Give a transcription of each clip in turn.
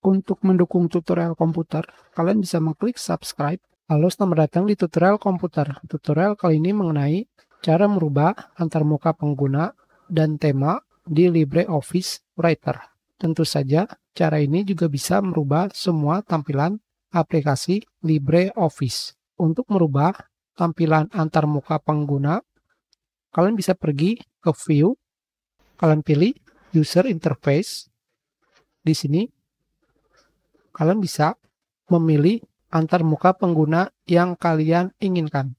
Untuk mendukung tutorial komputer, kalian bisa mengklik subscribe. Halo, selamat datang di tutorial komputer. Tutorial kali ini mengenai cara merubah antarmuka pengguna dan tema di LibreOffice Writer. Tentu saja, cara ini juga bisa merubah semua tampilan aplikasi LibreOffice. Untuk merubah tampilan antarmuka pengguna, kalian bisa pergi ke View, kalian pilih User Interface. Di sini, kalian bisa memilih antarmuka pengguna yang kalian inginkan.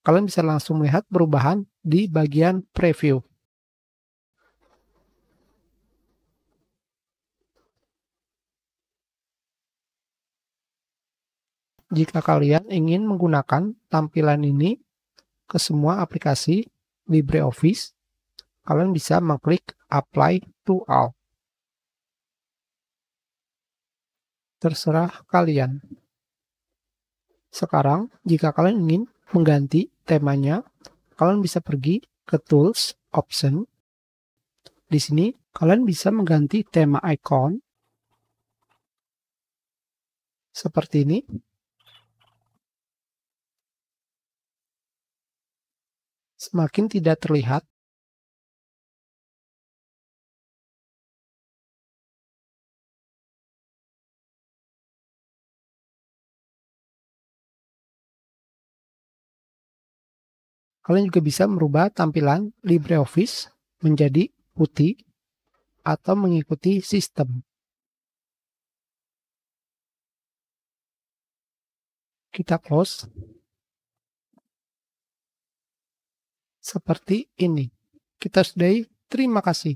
Kalian bisa langsung melihat perubahan di bagian preview. Jika kalian ingin menggunakan tampilan ini ke semua aplikasi LibreOffice, kalian bisa mengklik Apply to All. Terserah kalian. Sekarang, jika kalian ingin mengganti temanya, kalian bisa pergi ke Tools, Option. Di sini, kalian bisa mengganti tema icon seperti ini. Semakin tidak terlihat, kalian juga bisa merubah tampilan LibreOffice menjadi putih atau mengikuti sistem. Kita close. Seperti ini. Kita sudahi. Terima kasih.